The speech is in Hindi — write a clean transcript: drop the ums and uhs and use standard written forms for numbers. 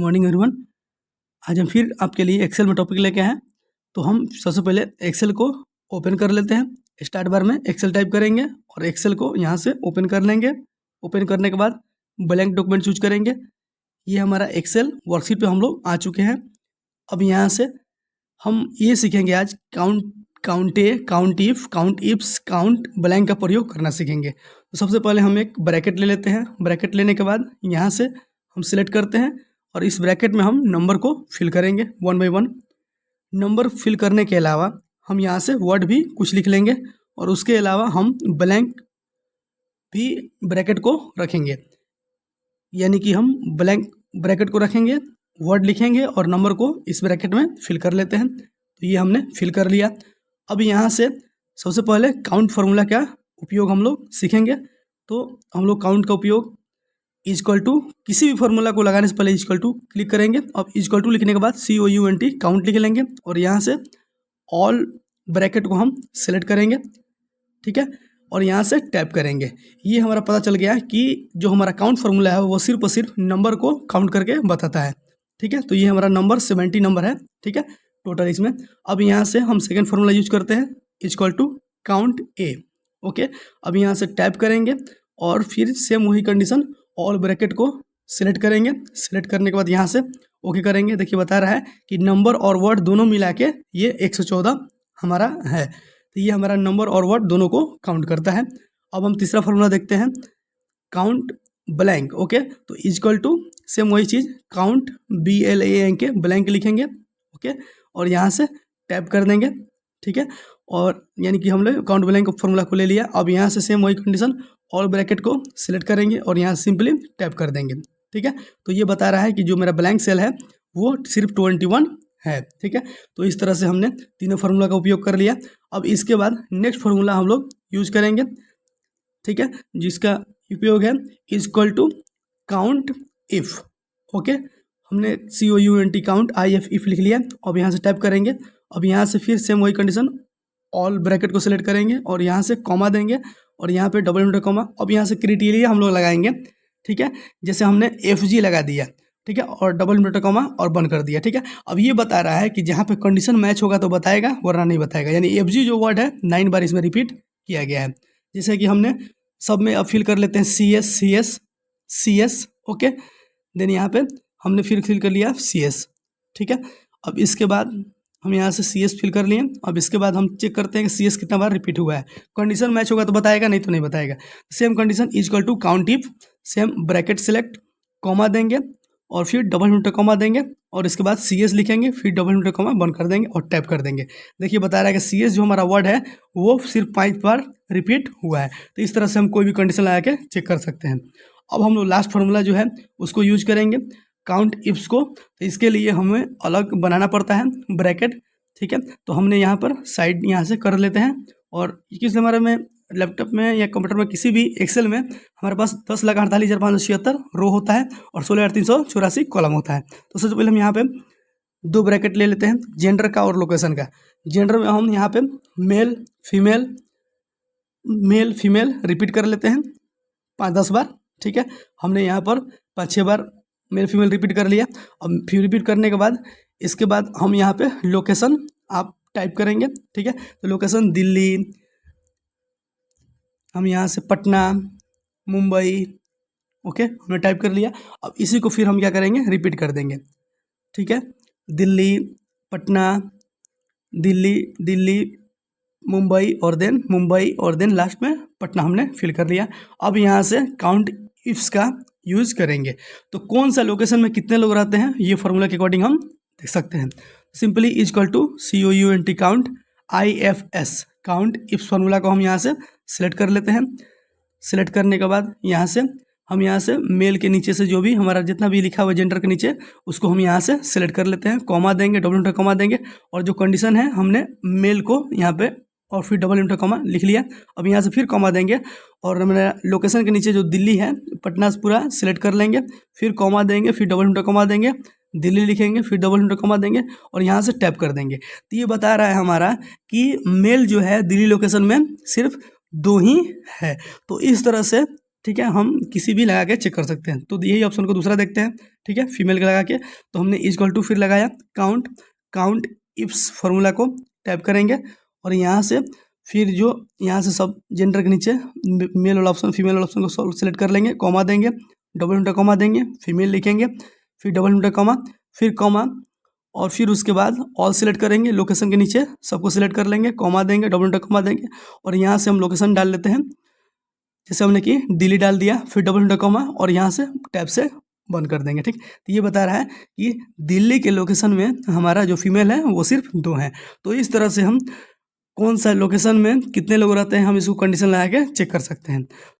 Morning everyone. आज हम फिर आपके लिए एक्सेल में टॉपिक लेके आए हैं। तो हम सबसे पहले एक्सेल को ओपन कर लेते हैं। स्टार्ट बार में एक्सेल टाइप करेंगे और एक्सेल को यहाँ से ओपन कर लेंगे। ओपन करने के बाद ब्लैंक डॉक्यूमेंट चूज करेंगे। ये हमारा एक्सेल वर्कशीट पे हम लोग आ चुके हैं। अब यहाँ से हम ये सीखेंगे आज काउंट इफ्स काउंट ब्लैंक का प्रयोग करना सीखेंगे। तो सबसे पहले हम एक ब्रैकेट ले लेते हैं। ब्रैकेट लेने के बाद यहाँ से हम सिलेक्ट करते हैं और इस ब्रैकेट में हम नंबर को फिल करेंगे 1 बाय 1। नंबर फिल करने के अलावा हम यहाँ से वर्ड भी कुछ लिख लेंगे और उसके अलावा हम ब्लैंक भी ब्रैकेट को रखेंगे, यानी कि हम ब्लैंक ब्रैकेट को रखेंगे, वर्ड लिखेंगे और नंबर को इस ब्रैकेट में फिल कर लेते हैं। तो ये हमने फिल कर लिया। अब यहाँ से सबसे पहले काउंट फार्मूला का उपयोग हम लोग सीखेंगे। तो हम लोग काउंट का उपयोग इक्वल टू किसी भी फार्मूला को लगाने से पहले इक्वल टू क्लिक करेंगे। अब इक्वल टू लिखने के बाद COUNT काउंट लिख लेंगे और यहाँ से ऑल ब्रैकेट को हम सेलेक्ट करेंगे, ठीक है, और यहाँ से टैप करेंगे। ये हमारा पता चल गया कि जो हमारा काउंट फार्मूला है वो सिर्फ और सिर्फ नंबर को काउंट करके बताता है, ठीक है। तो ये हमारा नंबर 70 नंबर है, ठीक है, टोटल इसमें। अब यहाँ से हम सेकेंड फार्मूला यूज करते हैं equal to count A, okay. अब यहाँ से टैप करेंगे और फिर सेम वही कंडीशन ऑल ब्रैकेट को सिलेक्ट करेंगे। सिलेक्ट करने के बाद यहाँ से ओके करेंगे। देखिए बता रहा है कि नंबर और वर्ड दोनों मिला के ये 114 हमारा है। तो ये हमारा नंबर और वर्ड दोनों को काउंट करता है। अब हम तीसरा फार्मूला देखते हैं काउंट ब्लैंक, ओके। तो इक्वल टू सेम वही चीज़ काउंट BLANK ब्लैंक लिखेंगे, ओके, और यहाँ से टैप कर देंगे, ठीक है। और यानी कि हम लोग काउंट ब्लैंक फार्मूला को ले लिया। अब यहाँ से सेम वही कंडीशन ऑल ब्रैकेट को सिलेक्ट करेंगे और यहाँ सिंपली टैप कर देंगे, ठीक है। तो ये बता रहा है कि जो मेरा ब्लैंक सेल है वो सिर्फ 21 है, ठीक है। तो इस तरह से हमने तीनों फार्मूला का उपयोग कर लिया। अब इसके बाद नेक्स्ट फार्मूला हम लोग यूज करेंगे, ठीक है, जिसका उपयोग है equal to count if, okay. हमने COUNT काउंट IF लिख लिया। अब यहाँ से टैप करेंगे। अब यहाँ से फिर सेम वही कंडीशन ऑल ब्रैकेट को सिलेक्ट करेंगे और यहाँ से कॉमा देंगे और यहाँ पे डबल इंटू कॉमा। अब यहाँ से क्राइटेरिया हम लोग लगाएंगे, ठीक है, जैसे हमने FG लगा दिया, ठीक है, और डबल इंटू कॉमा और बंद कर दिया, ठीक है। अब ये बता रहा है कि जहाँ पे कंडीशन मैच होगा तो बताएगा, वरना नहीं बताएगा। यानी FG जो वर्ड है 9 बार इसमें रिपीट किया गया है। जैसे कि हमने सब में अब फिल कर लेते हैं CS, ओके। देन यहाँ पे हमने फिर फिल कर लिया CS, ठीक है। अब इसके बाद हम यहाँ से CS फिल कर लिए। अब इसके बाद हम चेक करते हैं कि CS कितना बार रिपीट हुआ है। कंडीशन मैच होगा तो बताएगा, नहीं तो नहीं बताएगा। Same condition equal to count if, same bracket select, comma देंगे और फिर डबल इंटू कॉमा देंगे और इसके बाद CS लिखेंगे, फिर डबल इंटू कॉमा बंद कर देंगे और टैप कर देंगे। देखिए बता रहा है कि CS जो हमारा वर्ड है वो सिर्फ 5 बार रिपीट हुआ है। तो इस तरह से हम कोई भी कंडीशन लगा के चेक कर सकते हैं। अब हम लोग लास्ट फार्मूला जो है उसको यूज करेंगे काउंट इफ्स को। तो इसके लिए हमें अलग बनाना पड़ता है ब्रैकेट, ठीक है। तो हमने यहाँ पर साइड यहाँ से कर लेते हैं और किस हमारे में लैपटॉप में या कंप्यूटर में किसी भी एक्सेल में हमारे पास 10,48,576 रो होता है और 16,384 कॉलम होता है। तो सबसे पहले हम यहाँ पे 2 ब्रैकेट ले लेते हैं, जेंडर का और लोकेशन का। जेंडर में हम यहाँ पे मेल फीमेल रिपीट कर लेते हैं 5-10 बार, ठीक है। हमने यहाँ पर 5-6 बार मेल फीमेल रिपीट कर लिया। अब फिर रिपीट करने के बाद इसके बाद हम यहाँ पे लोकेशन आप टाइप करेंगे, ठीक है। तो लोकेशन दिल्ली, हम यहाँ से पटना, मुंबई, ओके, हमने टाइप कर लिया। अब इसी को फिर हम क्या करेंगे, रिपीट कर देंगे, ठीक है। दिल्ली, पटना, दिल्ली, मुंबई और देन लास्ट में पटना हमने फिल कर लिया। अब यहाँ से काउंट इफ्स का यूज करेंगे। तो कौन सा लोकेशन में कितने लोग रहते हैं ये फार्मूला के अकॉर्डिंग हम देख सकते हैं। Simply equal to COUNT count IFS count ifs formula को हम यहाँ से सिलेक्ट कर लेते हैं। सिलेक्ट करने के बाद यहाँ से हम यहाँ से मेल के नीचे से जो भी हमारा जितना भी लिखा हुआ जेंडर के नीचे उसको हम यहाँ से सिलेक्ट कर लेते हैं, कॉमा देंगे, डबल इंटू कॉमा देंगे और जो कंडीशन है हमने मेल को यहाँ पे और फिर डबल इंटू कॉमा लिख लिया। अब यहाँ से फिर कॉमा देंगे और मेरा लोकेशन के नीचे जो दिल्ली है पटना से पूरा सिलेक्ट कर लेंगे, फिर कॉमा देंगे, फिर डबल इंटू कॉमा देंगे, दिल्ली लिखेंगे, फिर डबल इंटू कॉमा देंगे और यहाँ से टैप कर देंगे। तो ये बता रहा है हमारा कि मेल जो है दिल्ली लोकेशन में सिर्फ 2 ही है। तो इस तरह से, ठीक है, हम किसी भी लगा के चेक कर सकते हैं। तो यही ऑप्शन को दूसरा देखते हैं, ठीक है, फीमेल का लगा के। तो हमने इक्वल टू फिर लगाया काउंट इफ्स फार्मूला को टाइप करेंगे और यहाँ से फिर जो यहाँ से सब जेंडर के नीचे मेल वाला ऑप्शन फीमेल वाला ऑप्शन को सेलेक्ट कर लेंगे, कॉमा देंगे, डबल इंटू कॉमा देंगे, फीमेल लिखेंगे, फिर डबल इंटू कॉमा, फिर कॉमा, और फिर उसके बाद ऑल सेलेक्ट करेंगे, लोकेशन के नीचे सबको सिलेक्ट कर लेंगे, कॉमा देंगे, डबल इंटू कॉमा देंगे और यहाँ से हम लोकेशन डाल लेते हैं, जैसे हमने कि दिल्ली डाल दिया, फिर डबल इंटू कॉमा और यहाँ से टैब से बंद कर देंगे। ठीक, तो ये बता रहा है कि दिल्ली के लोकेशन में हमारा जो फीमेल है वो सिर्फ 2 हैं। तो इस तरह से हम कौन सा लोकेशन में कितने लोग रहते हैं हम इसको कंडीशन लगा के चेक कर सकते हैं।